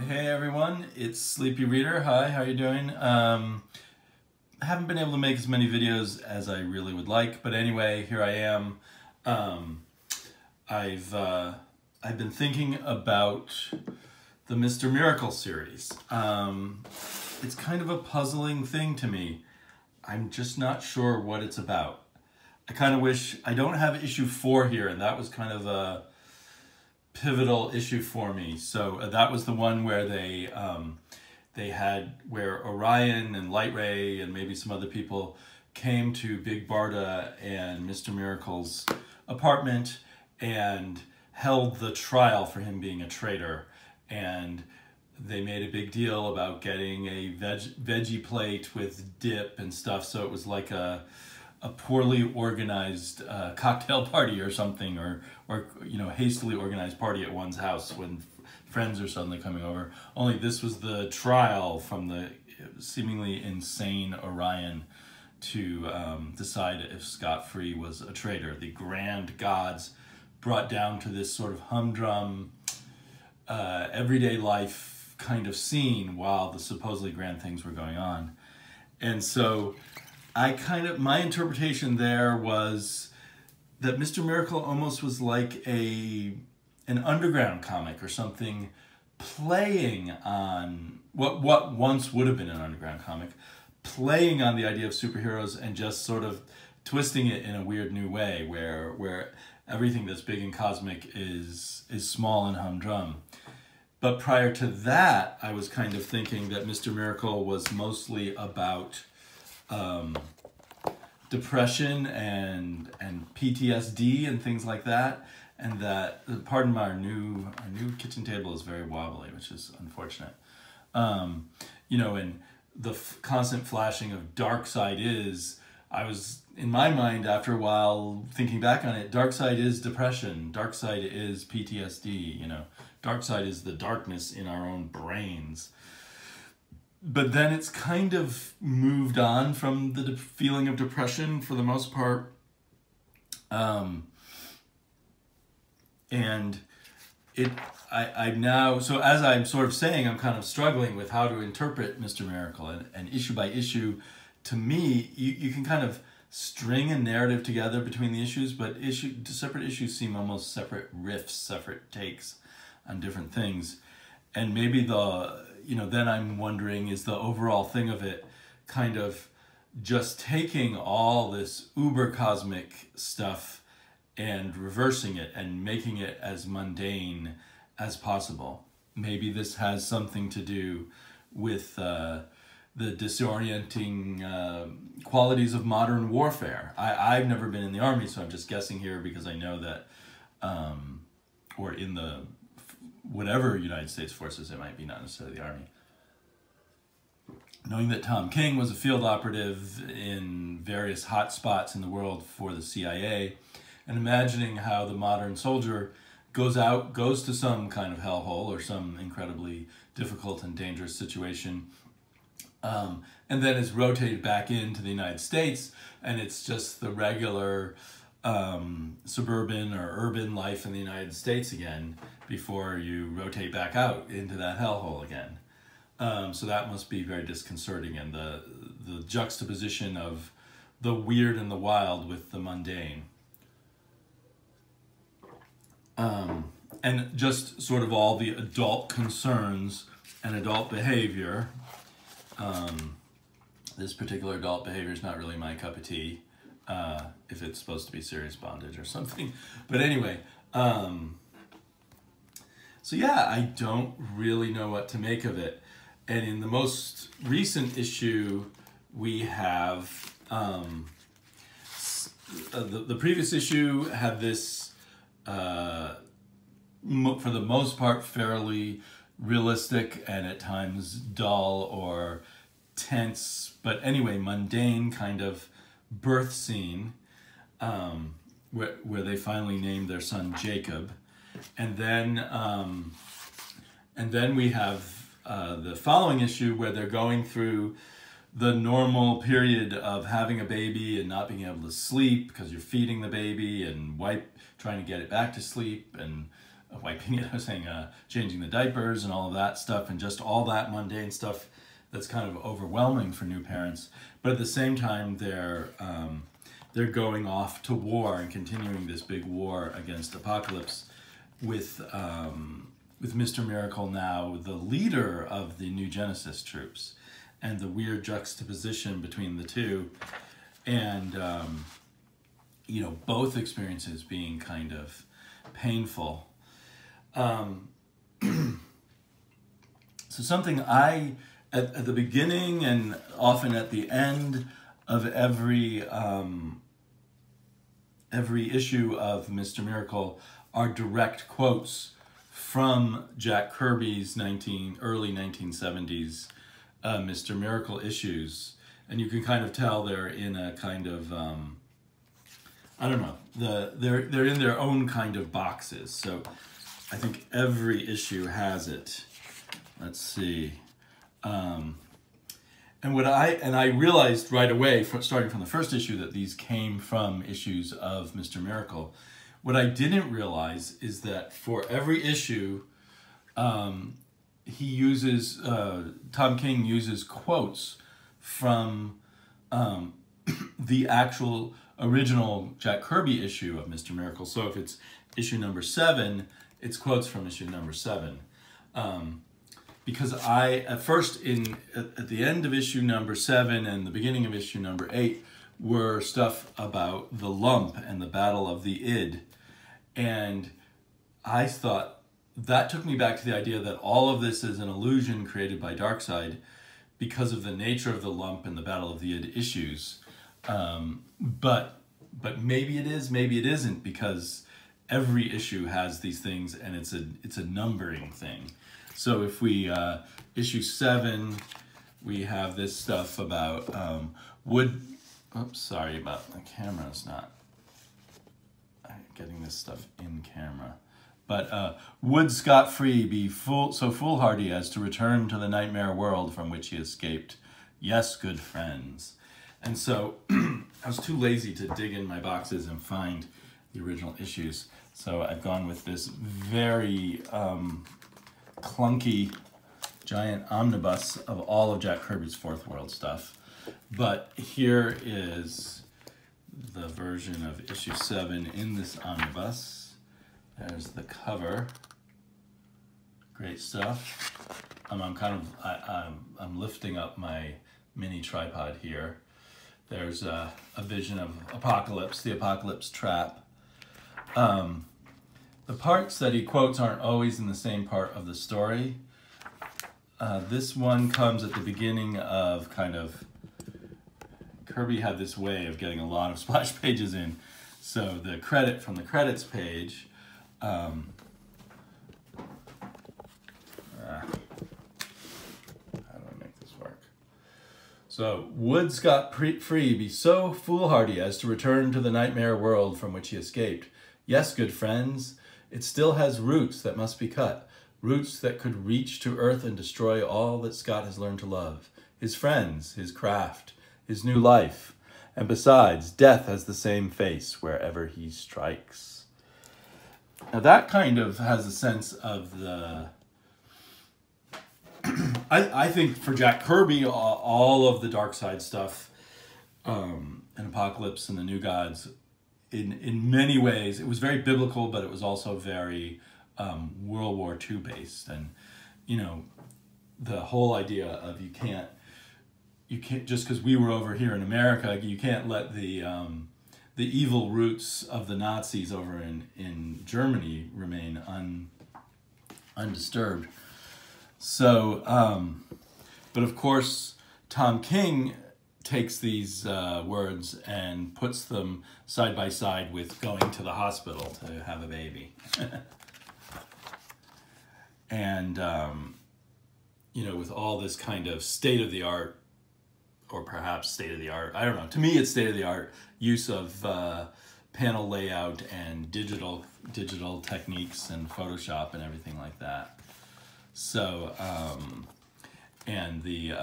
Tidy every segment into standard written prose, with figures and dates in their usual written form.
Hey everyone, it's Sleepy Reader. Hi, how you doing? I haven't been able to make as many videos as I really would like, but anyway, here I am. I've been thinking about the Mr. Miracle series. It's kind of a puzzling thing to me. I'm just not sure what it's about. I kind of wish, I don't have issue 4 here, and that was kind of a pivotal issue for me. So that was the one where they had, where Orion and Light Ray and maybe some other people came to Big Barda and Mr. Miracle's apartment and held the trial for him being a traitor. And they made a big deal about getting a veggie plate with dip and stuff. So it was like a poorly organized cocktail party or something, or you know, hastily organized party at one's house when friends are suddenly coming over. Only this was the trial from the seemingly insane Orion to decide if Scott Free was a traitor. The grand gods brought down to this sort of humdrum everyday life kind of scene while the supposedly grand things were going on. And so my interpretation there was that Mr. Miracle almost was like an underground comic or something, playing on what once would have been an underground comic, playing on the idea of superheroes and just sort of twisting it in a weird new way where everything that's big and cosmic is small and humdrum. But prior to that, I was kind of thinking that Mr. Miracle was mostly about depression and PTSD and things like that, and that, pardon my, our new kitchen table is very wobbly, which is unfortunate. You know, and the constant flashing of Darkseid I was, in my mind, after a while, thinking back on it, Darkseid is depression, Darkseid is PTSD, you know, Darkseid is the darkness in our own brains. But then it's kind of moved on from the feeling of depression for the most part. And I now, so as I'm sort of saying, I'm kind of struggling with how to interpret Mr. Miracle, and issue by issue, to me, you can kind of string a narrative together between the issues, but separate issues seem almost separate riffs, separate takes on different things. And maybe then I'm wondering, is the overall thing of it kind of just taking all this uber cosmic stuff and reversing it and making it as mundane as possible? Maybe this has something to do with the disorienting qualities of modern warfare. I've never been in the army, so I'm just guessing here because I know that, or in the whatever United States forces it might be, not necessarily the army. Knowing that Tom King was a field operative in various hot spots in the world for the CIA, and imagining how the modern soldier goes to some kind of hellhole or some incredibly difficult and dangerous situation, and then is rotated back into the United States, and it's just the regular suburban or urban life in the United States again before you rotate back out into that hellhole again. So that must be very disconcerting, and the juxtaposition of the weird and the wild with the mundane. And just sort of all the adult concerns and adult behavior. This particular adult behavior is not really my cup of tea, if it's supposed to be serious bondage or something. But anyway, so yeah, I don't really know what to make of it. And in the most recent issue, we have, the previous issue had this, for the most part, fairly realistic and at times dull or tense, but anyway, mundane kind of birth scene, where they finally named their son Jacob. And then we have the following issue where they're going through the normal period of having a baby and not being able to sleep because you're feeding the baby and trying to get it back to sleep, and wiping it, I was saying changing the diapers and all of that stuff, and just all that mundane stuff that's kind of overwhelming for new parents. But at the same time, they're going off to war and continuing this big war against Apocalypse with Mr. Miracle now the leader of the New Genesis troops, and the weird juxtaposition between the two, and you know, both experiences being kind of painful. So something at the beginning and often at the end of every issue of Mr. Miracle are direct quotes from Jack Kirby's early 1970s Mr. Miracle issues, and you can kind of tell they're in a kind of I don't know, they're in their own kind of boxes. So I think every issue has it. Let's see. And I realized right away, starting from the first issue, that these came from issues of Mr. Miracle. What I didn't realize is that for every issue, he uses, Tom King uses quotes from the actual original Jack Kirby issue of Mr. Miracle. So if it's issue number 7, it's quotes from issue number 7. Because at first, at the end of issue number 7 and the beginning of issue number 8 were stuff about the lump and the battle of the id. And I thought that took me back to the idea that all of this is an illusion created by Darkseid because of the nature of the lump and the battle of the id issues. But maybe it is, maybe it isn't, because every issue has these things, and it's a numbering thing. So if we, issue 7, we have this stuff about wood. Oops, sorry about the camera's not getting this stuff in camera. But would scot-free be so foolhardy as to return to the nightmare world from which he escaped? Yes, good friends. And so I was too lazy to dig in my boxes and find the original issues. So I've gone with this very clunky giant omnibus of all of Jack Kirby's Fourth World stuff. But here is the version of issue 7 in this omnibus. There's the cover. Great stuff. I'm lifting up my mini tripod here. There's a vision of Apocalypse, the Apocalypse trap. The parts that he quotes aren't always in the same part of the story. This one comes at the beginning of Kirby had this way of getting a lot of splash pages in. So the credit from the credits page, how do I make this work? So, would scot-free be so foolhardy as to return to the nightmare world from which he escaped? Yes, good friends, it still has roots that must be cut, roots that could reach to earth and destroy all that Scott has learned to love, his friends, his craft, his new life. And besides, death has the same face wherever he strikes. Now that kind of has a sense of the... I think for Jack Kirby, all of the Darkseid stuff, and Apocalypse and the New Gods, in many ways, it was very biblical, but it was also very World War II based. And, you know, the whole idea of you can't just because we were over here in America, you can't let the evil roots of the Nazis over in Germany remain undisturbed. So, but of course, Tom King takes these words and puts them side by side with going to the hospital to have a baby. And, you know, with all this kind of state-of-the-art, or perhaps state-of-the-art, I don't know, to me it's state-of-the-art use of panel layout and digital techniques and Photoshop and everything like that. So, and the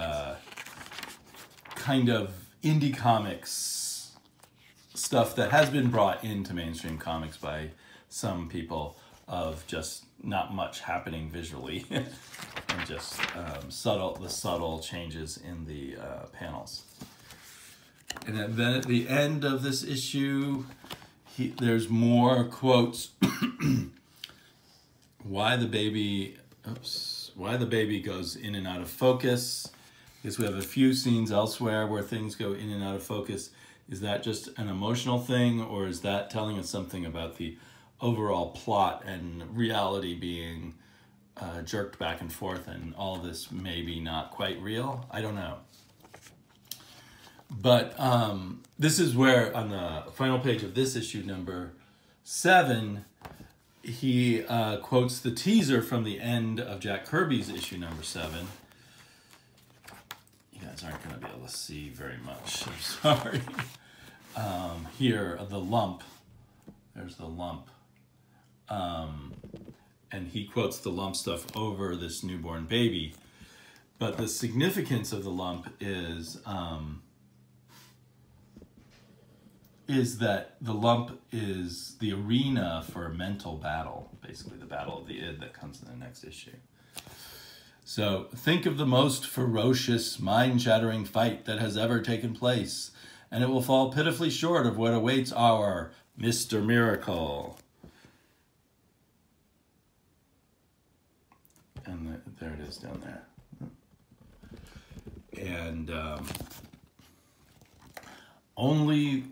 kind of indie comics stuff that has been brought into mainstream comics by some people, of just not much happening visually and just subtle changes in the panels. And then at the end of this issue, there's more quotes. Why the baby goes in and out of focus. Because we have a few scenes elsewhere where things go in and out of focus. Is that just an emotional thing, or is that telling us something about the overall plot and reality being jerked back and forth, and all this maybe not quite real? I don't know. But this is where, on the final page of this issue, number 7, he quotes the teaser from the end of Jack Kirby's issue number 7. You guys aren't going to be able to see very much. I'm sorry. Here, the lump. There's the lump. And he quotes the lump stuff over this newborn baby. But the significance of the lump is that the lump is the arena for a mental battle, basically the battle of the id that comes in the next issue. So think of the most ferocious, mind-shattering fight that has ever taken place, and it will fall pitifully short of what awaits our Mr. Miracle. And there it is down there. And only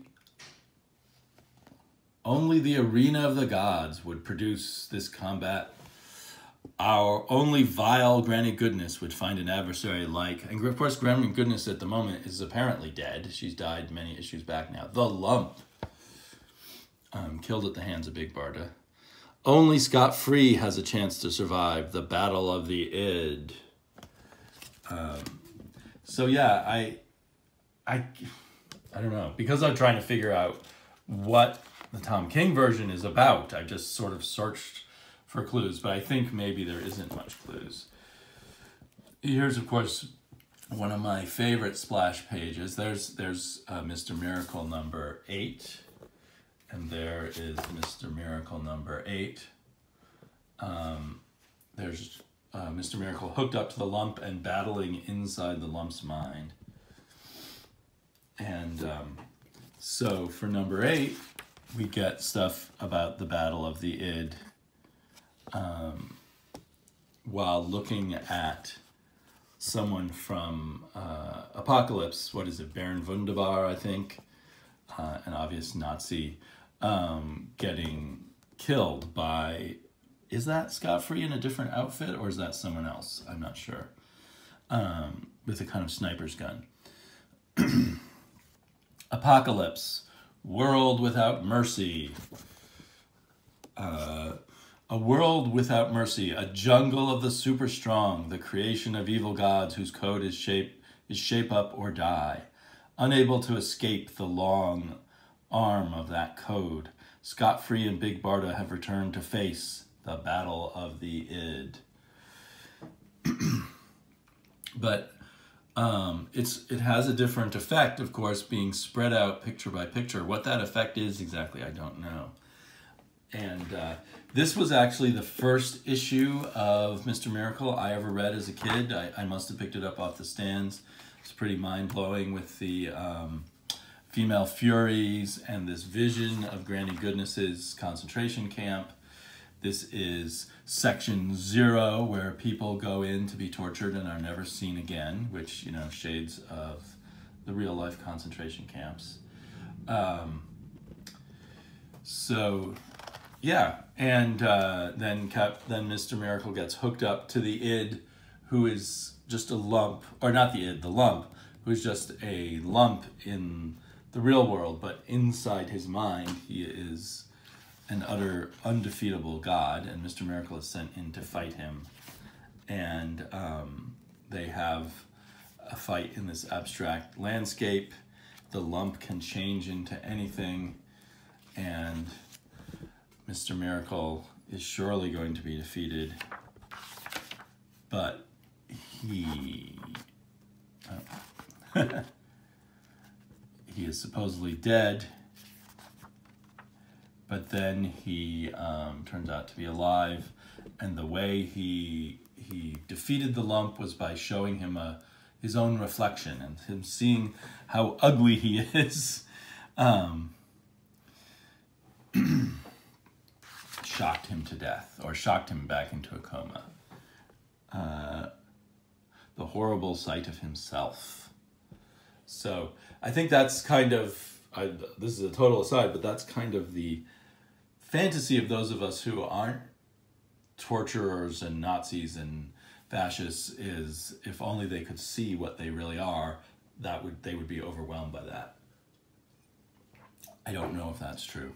the arena of the gods would produce this combat. Our only vile Granny Goodness would find an adversary like, and of course Granny Goodness at the moment is apparently dead. She's died many issues back now. The lump, killed at the hands of Big Barda. Only scot-free has a chance to survive the battle of the id. So yeah, I don't know, because I'm trying to figure out what the Tom King version is about. I just sort of searched for clues, but I think maybe there isn't much clues. Here's, of course, one of my favorite splash pages. There's Mr. Miracle number 8, and there is Mr. Miracle number 8. There's Mr. Miracle hooked up to the lump and battling inside the lump's mind. And so for number 8, we get stuff about the battle of the id, while looking at someone from Apocalypse, what is it, Baron Wunderbar, I think, an obvious Nazi, getting killed by, is that Scot-Free in a different outfit, or is that someone else? I'm not sure. With a kind of sniper's gun. Apocalypse, world without mercy. A world without mercy, a jungle of the super strong, the creation of evil gods whose code is shape up or die. Unable to escape the long arm of that code, Scot-Free and Big Barda have returned to face the battle of the id. But it has a different effect, of course, being spread out picture by picture. What that effect is exactly, I don't know. And this was actually the first issue of Mr. Miracle I ever read as a kid. I must have picked it up off the stands. It's pretty mind-blowing with the female Furies and this vision of Granny Goodness's concentration camp. This is section 0, where people go in to be tortured and are never seen again, which, you know, shades of the real-life concentration camps. So, yeah, and then Mr. Miracle gets hooked up to the id, who is just a lump, or not the id, the lump, who is just a lump in the real world, but inside his mind, he is an utter undefeatable god, and Mr. Miracle is sent in to fight him. And they have a fight in this abstract landscape. The lump can change into anything, and Mr. Miracle is surely going to be defeated, but he he is supposedly dead, but then he turns out to be alive, and the way he defeated the lump was by showing him his own reflection, and him seeing how ugly he is. Shocked him to death, or shocked him back into a coma. The horrible sight of himself. So I think that's kind of, this is a total aside, but that's kind of the fantasy of those of us who aren't torturers and Nazis and fascists, is if only they could see what they really are, they would be overwhelmed by that. I don't know if that's true.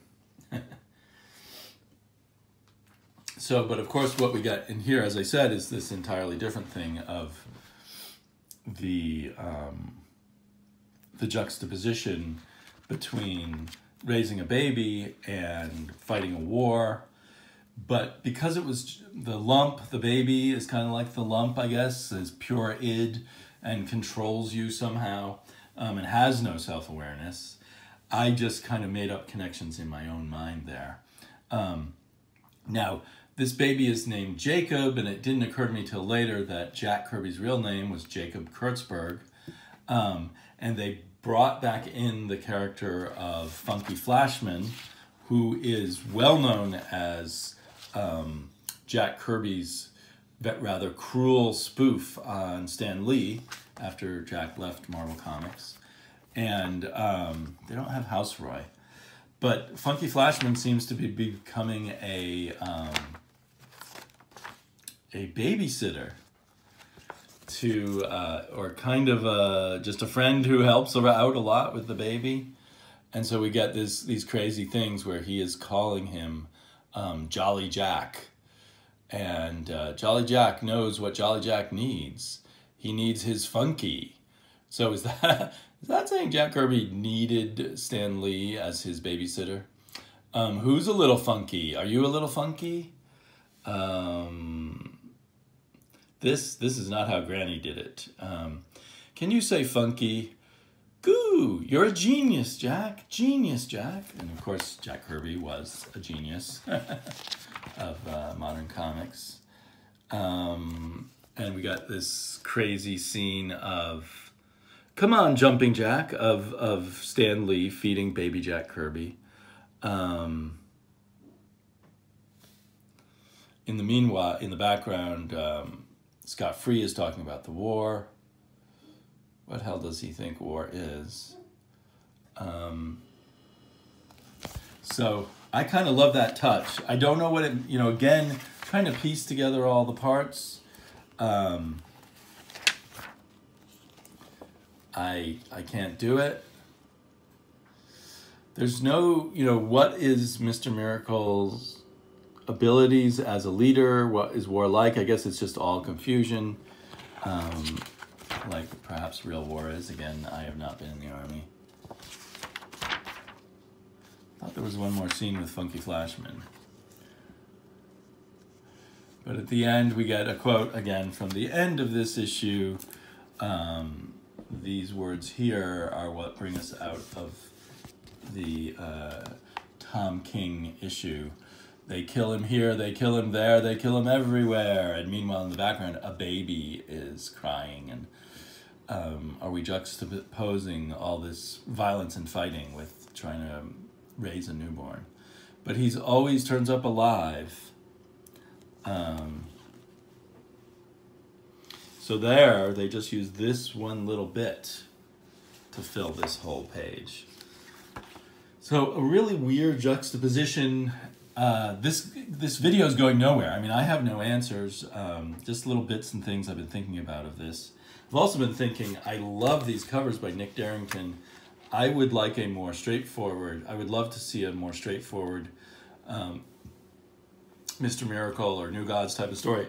So, but of course what we got in here, as I said, is this entirely different thing of the juxtaposition between raising a baby and fighting a war. But because it was the lump, the baby is kind of like the lump, I guess, is pure id and controls you somehow, and has no self-awareness. I just kind of made up connections in my own mind there. Now, this baby is named Jacob, and it didn't occur to me till later that Jack Kirby's real name was Jacob Kurtzberg. And they brought back in the character of Funky Flashman, who is well known as Jack Kirby's rather cruel spoof on Stan Lee after Jack left Marvel Comics. And they don't have House Roy. But Funky Flashman seems to be becoming a babysitter to, or kind of just a friend who helps her out a lot with the baby. And so we get these crazy things where he is calling him Jolly Jack. And Jolly Jack knows what Jolly Jack needs. He needs his Funky. So is that saying Jack Kirby needed Stan Lee as his babysitter? Who's a little funky? Are you a little funky? This is not how Granny did it. Can you say funky? Goo, you're a genius, Jack. Genius, Jack. And of course, Jack Kirby was a genius of modern comics. And we got this crazy scene of, come on, Jumping Jack, of Stan Lee feeding baby Jack Kirby. In the meanwhile, in the background, Scott Free is talking about the war. What hell does he think war is? So I kind of love that touch. I don't know what it, again, trying to piece together all the parts. I can't do it. There's no, what is Mr. Miracle's abilities as a leader? What is war like? I guess it's just all confusion. Like perhaps real war is. Again, I have not been in the army. I thought there was one more scene with Funky Flashman. But at the end, we get a quote again from the end of this issue. These words here are what bring us out of the Tom King issue. They kill him here, they kill him there, they kill him everywhere. And meanwhile, in the background, a baby is crying. And are we juxtaposing all this violence and fighting with trying to raise a newborn? But he's always turns up alive. So there, they just use this one little bit to fill this whole page. So a really weird juxtaposition. This video is going nowhere. I mean, I have no answers, just little bits and things I've been thinking about of this. I've also been thinking, I love these covers by Nick Darrington. I would like a more straightforward, I would love to see a more straightforward Mr. Miracle or New Gods type of story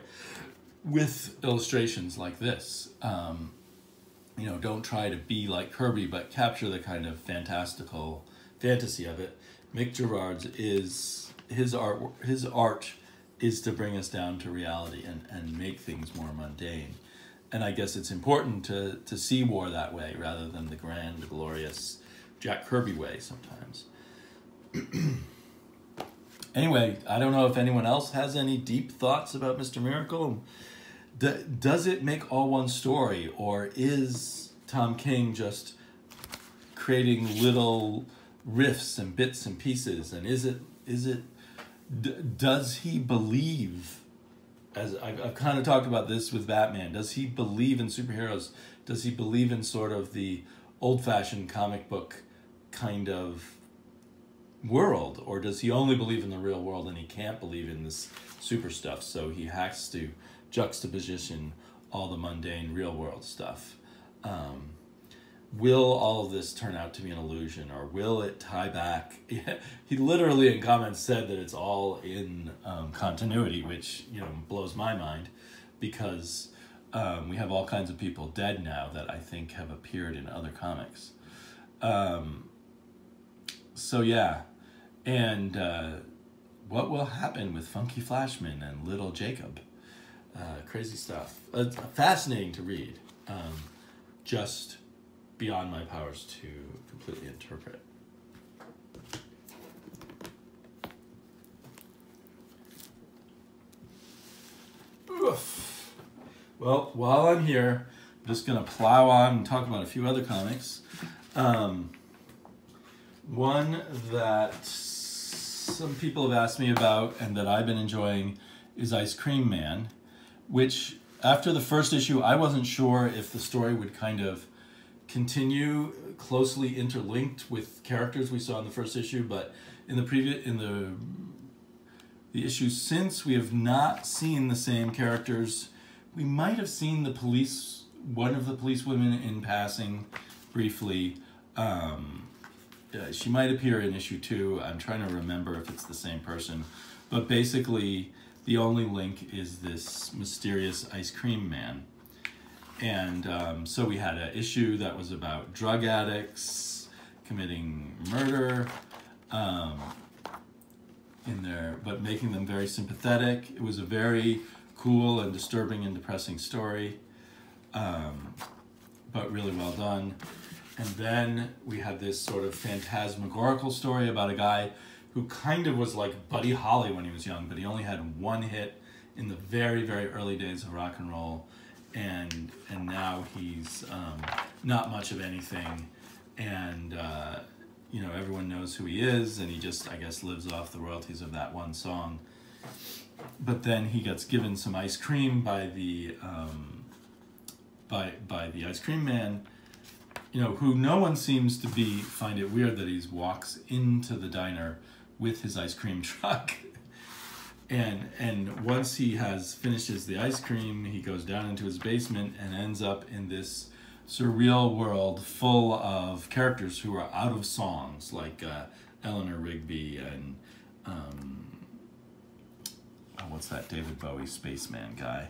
with illustrations like this. Don't try to be like Kirby, but capture the kind of fantastical fantasy of it. Mick Gerard's is, his art is to bring us down to reality and make things more mundane. And I guess it's important to see war that way rather than the grand, glorious Jack Kirby way sometimes. Anyway, I don't know if anyone else has any deep thoughts about Mr. Miracle. Does it make all one story, or is Tom King just creating little riffs and bits and pieces? And does he believe, as I've kind of talked about this with Batman, does he believe in superheroes? Does he believe in sort of the old-fashioned comic book kind of world, or does he only believe in the real world and he can't believe in this super stuff, so he has to juxtaposition all the mundane real world stuff? Will all of this turn out to be an illusion, or will it tie back? He literally in comments said that it's all in continuity, which blows my mind, because we have all kinds of people dead now that I think have appeared in other comics. So yeah, and what will happen with Funky Flashman and Little Jacob? Crazy stuff. Fascinating to read. Just beyond my powers to completely interpret. Oof. Well, while I'm here, I'm just going to plow on and talk about a few other comics. One that some people have asked me about and that I've been enjoying is Ice Cream Man, which after the first issue, I wasn't sure if the story would kind of continue closely interlinked with characters we saw in the first issue, but in the issues since, we have not seen the same characters. We might have seen one of the police women in passing briefly. She might appear in issue 2. I'm trying to remember if it's the same person, but basically the only link is this mysterious Ice Cream Man. And so we had an issue that was about drug addicts committing murder in there, but making them very sympathetic. It was a very cool and disturbing and depressing story, but really well done. And then we had this sort of phantasmagorical story about a guy who kind of was like Buddy Holly when he was young, but he only had one hit in the very, very early days of rock and roll. And now he's not much of anything, and everyone knows who he is, and he just, I guess, lives off the royalties of that one song. But then he gets given some ice cream by the Ice Cream Man, who no one seems to find it weird that he walks into the with his ice cream truck. And once he finishes the ice cream, he goes down into his basement and ends up in this surreal world full of characters who are out of songs, like Eleanor Rigby and what's that David Bowie spaceman guy,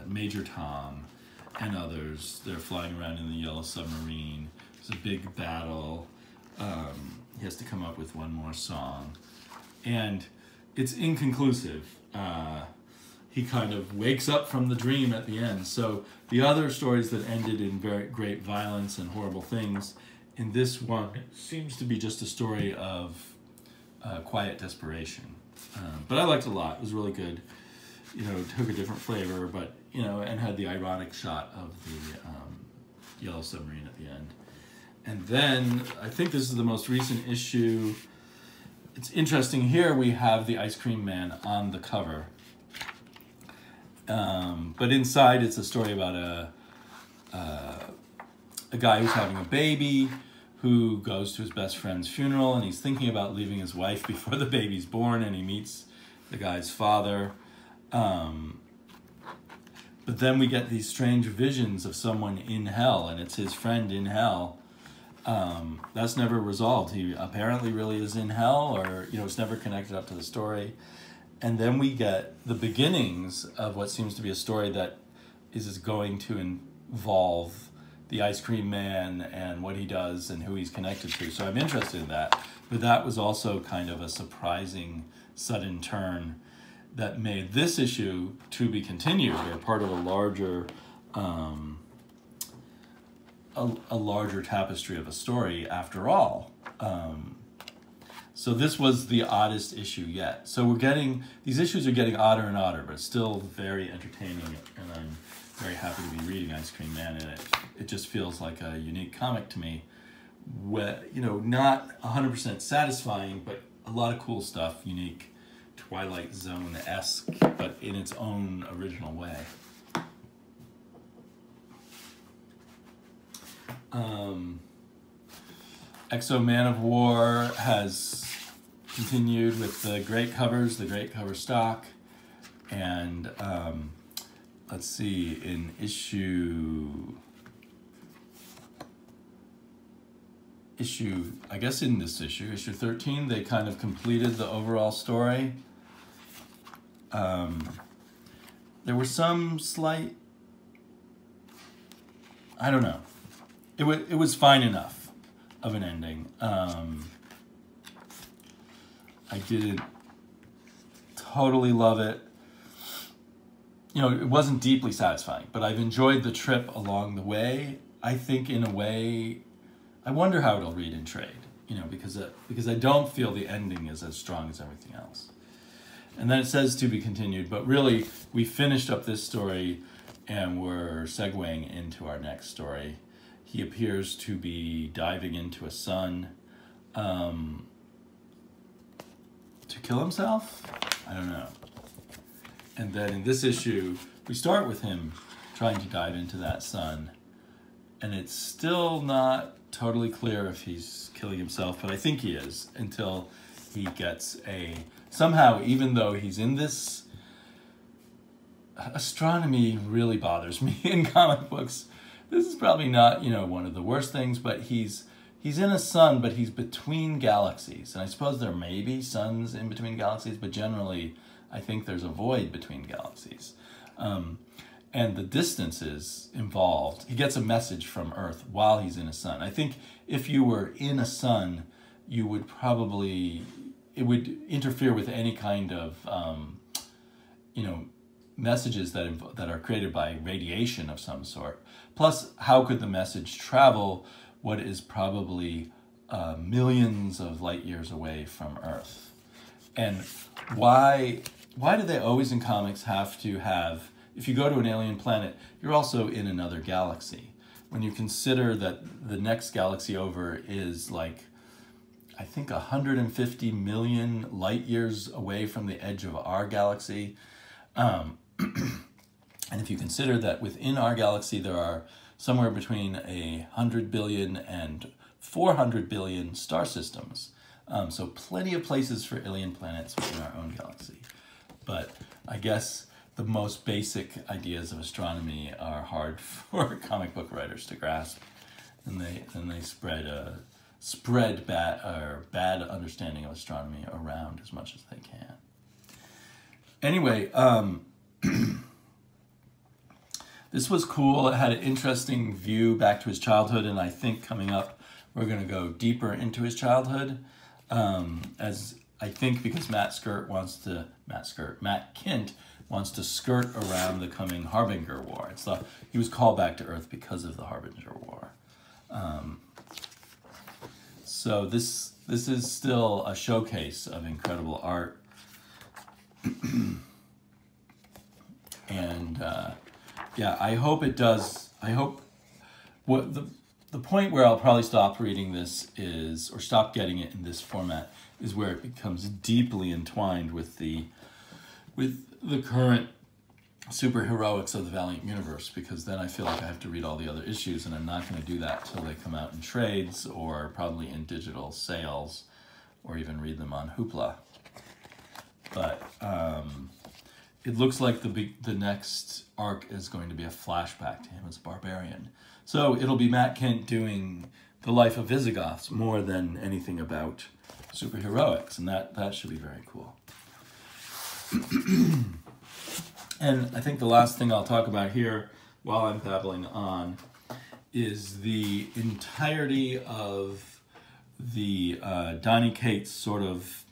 Major Tom, and others. They're flying around in the Yellow Submarine. There's a big battle. He has to come up with one more song, and it's inconclusive. He kind of wakes up from the dream at the end. So the other stories that ended in very great violence and horrible things, in this one, seems to be just a story of quiet desperation. But I liked it a lot. It was really good. It took a different flavor, but, and had the ironic shot of the Yellow Submarine at the end. And then, I think this is the most recent issue. It's interesting, here we have the Ice Cream Man on the cover. But inside it's a story about a guy who's having a baby, who goes to his best friend's funeral, and he's thinking about leaving his wife before the baby's born, and he meets the guy's father. But then we get these strange visions of someone in hell, and it's his friend in hell. That's never resolved. He apparently really is in hell, or it's never connected up to the story. And then we get the beginnings of what seems to be a story that is going to involve the Ice Cream Man and what he does and who he's connected to. So I'm interested in that. But that was also kind of a surprising sudden turn that made this issue to be continued, or part of a larger a larger tapestry of a story after all. So this was the oddest issue yet. So these issues are getting odder and odder, but it's still very entertaining, and I'm very happy to be reading Ice Cream Man, and it just feels like a unique comic to me. Not 100% satisfying, but a lot of cool stuff, unique, Twilight Zone-esque, but in its own original way. Exo Man of War has continued with the great covers, the great cover stock, and let's see, in I guess in this issue 13, they kind of completed the overall story. There were some slight, I don't know. It was fine enough of an ending. I didn't totally love it. It wasn't deeply satisfying, but I've enjoyed the trip along the way. I think in a way, I wonder how it'll read in trade, because I don't feel the ending is as strong as everything else. And then it says to be continued, but really we finished up this story and we're segueing into our next story. He appears to be diving into a sun to kill himself? I don't know. And then in this issue, we start with him trying to dive into that sun. And it's still not totally clear if he's killing himself, but I think he is, until he gets somehow, even though he's in this, astronomy really bothers me in comic books. This is probably not, one of the worst things, but he's in a sun, but he's between galaxies. And I suppose there may be suns in between galaxies, but generally I think there's a void between galaxies. And the distances involved, he gets a message from Earth while he's in a sun. I think if you were in a sun, you would it would interfere with any kind of, messages that are created by radiation of some sort. Plus, how could the message travel what is probably millions of light years away from Earth? And why do they always in comics have to have, if you go to an alien planet, you're also in another galaxy? When you consider that the next galaxy over is I think 150 million light years away from the edge of our galaxy. And if you consider that within our galaxy there are somewhere between 100 billion and 400 billion star systems. So plenty of places for alien planets within our own galaxy. But I guess the most basic ideas of astronomy are hard for comic book writers to grasp. And they spread bad understanding of astronomy around as much as they can. Anyway, this was cool. It had an interesting view back to his childhood, and I think coming up we're going to go deeper into his childhood, as I think because Matt Kent wants to skirt around the coming Harbinger War. He was called back to Earth because of the Harbinger War. So this is still a showcase of incredible art. And yeah, I hope it does. I hope the point where I'll probably stop reading this is, or stop getting it in this format, is where it becomes deeply entwined with the current superheroics of the Valiant universe, because then I feel like I have to read all the other issues, and I'm not going to do that till they come out in trades or probably in digital sales, or even read them on Hoopla. But it looks like the next arc is going to be a flashback to him as a barbarian. So it'll be Matt Kent doing the life of Visigoths more than anything about superheroics, and that should be very cool. And I think the last thing I'll talk about here while I'm babbling on is the entirety of the Donny Cates sort of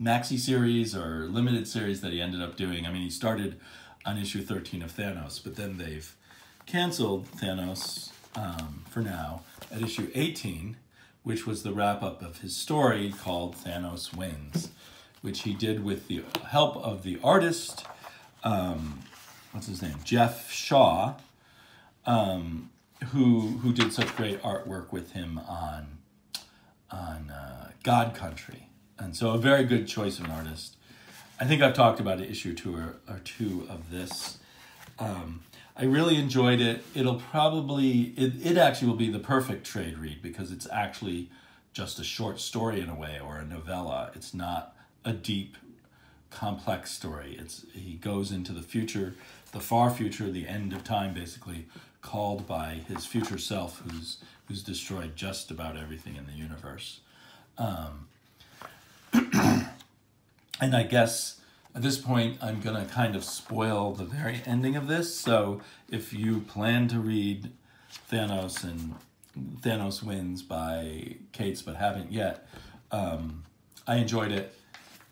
maxi series or limited series that he ended up doing. I mean, he started on issue 13 of Thanos, but then they've canceled Thanos for now at issue 18, which was the wrap-up of his story called Thanos Wins, which he did with the help of the artist, what's his name, Jeff Shaw, who did such great artwork with him on God Country. And so a very good choice of an artist. I think I've talked about an issue or two of this. I really enjoyed it. It'll probably, it actually will be the perfect trade read because it's actually just a short story in a way, or a novella. It's not a deep, complex story. He goes into the future, the far future, the end of time, basically, called by his future self, who's destroyed just about everything in the universe. And I guess at this point, I'm going to kind of spoil the very ending of this. So if you plan to read Thanos and Thanos Wins by Cates but haven't yet, I enjoyed it.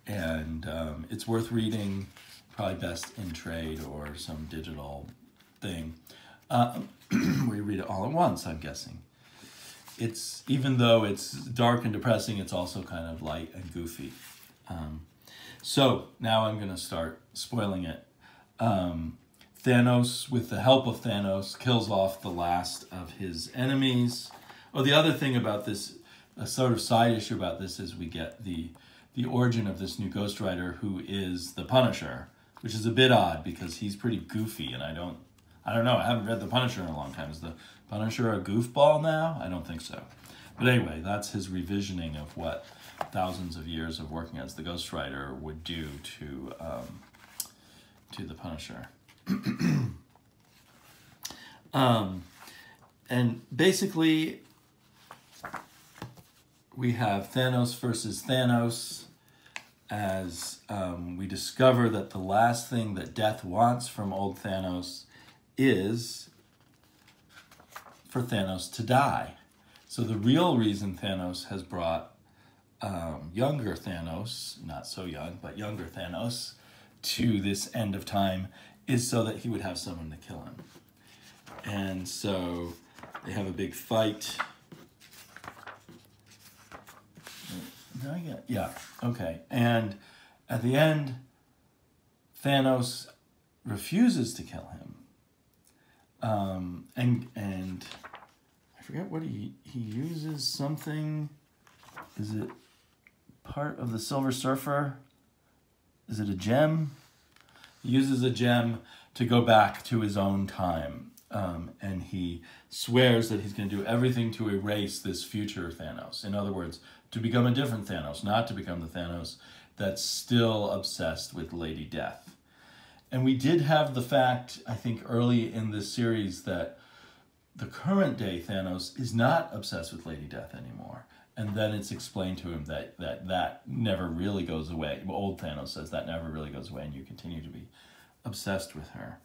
And it's worth reading, probably best in trade or some digital thing. Where you read it all at once, I'm guessing. It's, even though it's dark and depressing, it's also kind of light and goofy. So now I'm going to start spoiling it. Thanos, with the help of Thanos, kills off the last of his enemies. Oh, the other thing about this, a sort of side issue about this, is we get the origin of this new Ghost Rider, who is the Punisher, which is a bit odd because he's pretty goofy, and I don't know, I haven't read the Punisher in a long time. Is the Punisher a goofball now? I don't think so. But anyway, that's his revisioning of what thousands of years of working as the Ghost Rider would do to the Punisher. And basically, we have Thanos versus Thanos, as we discover that the last thing that Death wants from old Thanos is for Thanos to die. So the real reason Thanos has brought younger Thanos, not so young, but younger Thanos, to this end of time is so that he would have someone to kill him. And so they have a big fight. Yeah, okay. And at the end, Thanos refuses to kill him. And I forget what he uses something. Is it part of the Silver Surfer? Is it a gem? He uses a gem to go back to his own time. And he swears that he's going to do everything to erase this future Thanos. In other words, to become a different Thanos, not to become the Thanos that's still obsessed with Lady Death. And we did have the fact, I think, early in this series that the current day Thanos is not obsessed with Lady Death anymore. And then it's explained to him that never really goes away. Well, old Thanos says that never really goes away and you continue to be obsessed with her.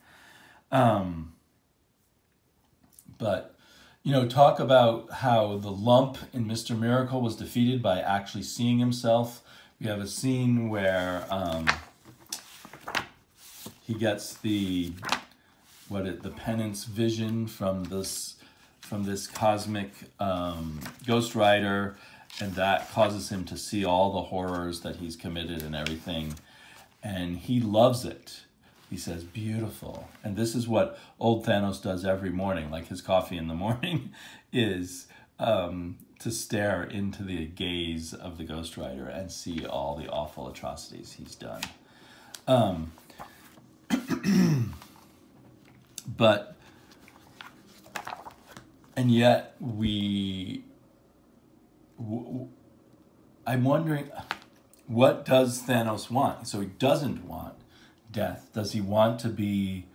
But, you know, talk about how the lump in Mr. Miracle was defeated by actually seeing himself. We have a scene where he gets the penance vision from this cosmic Ghost Rider, and that causes him to see all the horrors that he's committed and everything, and he loves it. He says, beautiful. And this is what old Thanos does every morning, like his coffee in the morning, is to stare into the gaze of the Ghost Rider and see all the awful atrocities he's done. And yet I'm wondering, what does Thanos want? So he doesn't want death. Does he want to be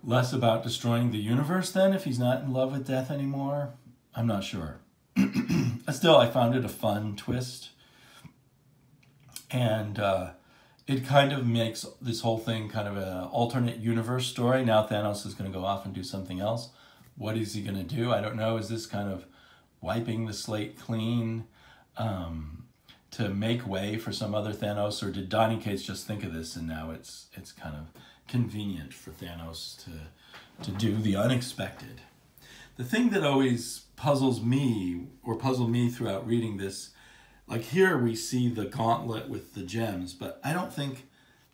less about destroying the universe then, if he's not in love with death anymore? I'm not sure. Still, I found it a fun twist. And it kind of makes this whole thing kind of an alternate universe story. Now Thanos is going to go off and do something else. What is he going to do? I don't know. Is this kind of wiping the slate clean to make way for some other Thanos? Or did Donny Cates just think of this and now it's kind of convenient for Thanos to do the unexpected? The thing that always puzzled me throughout reading this, like here we see the gauntlet with the gems, but I don't think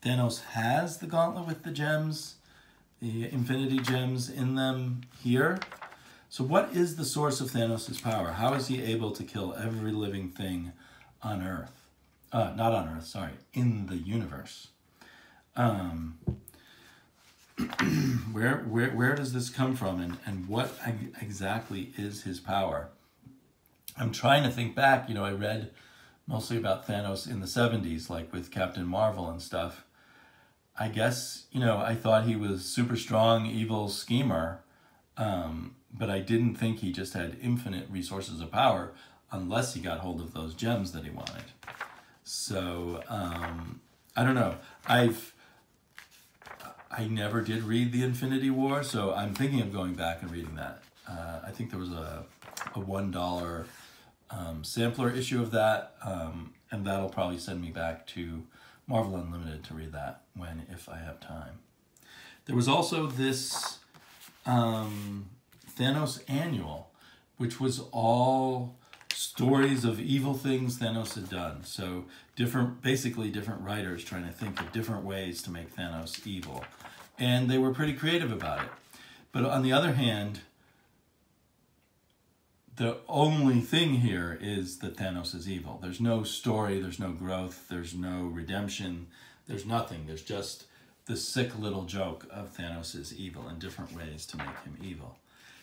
Thanos has the gauntlet with the gems, the infinity gems in them here. So what is the source of Thanos' power? How is he able to kill every living thing on Earth? Not on Earth, sorry, in the universe. Where does this come from, and what exactly is his power? I'm trying to think back. I read mostly about Thanos in the 70s, like with Captain Marvel and stuff. I guess, I thought he was super strong, evil schemer, but I didn't think he just had infinite resources of power unless he got hold of those gems that he wanted. So, I don't know. I never did read the Infinity War, so I'm thinking of going back and reading that. I think there was a $1 sampler issue of that, and that'll probably send me back to Marvel Unlimited to read that if I have time. There was also this Thanos Annual, which was all stories of evil things Thanos had done. So basically different writers trying to think of different ways to make Thanos evil. And they were pretty creative about it. But on the other hand, the only thing here is that Thanos is evil. There's no story, there's no growth, there's no redemption, there's nothing. There's just the sick little joke of Thanos is evil and different ways to make him evil.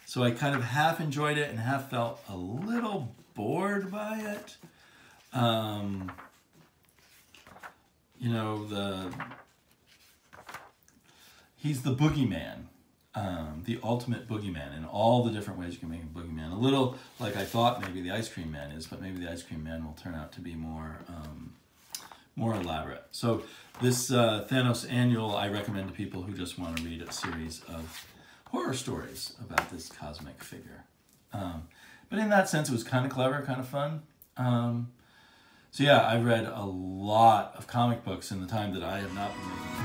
So I kind of half enjoyed it and half felt a little bored by it. He's the boogeyman, the ultimate boogeyman, in all the different ways you can make a boogeyman. A little like I thought maybe the Ice Cream Man is, but maybe the Ice Cream Man will turn out to be more elaborate. So this Thanos Annual I recommend to people who just want to read a series of horror stories about this cosmic figure. But in that sense, it was kind of clever, kind of fun. So yeah, I've read a lot of comic books in the time that I have not been making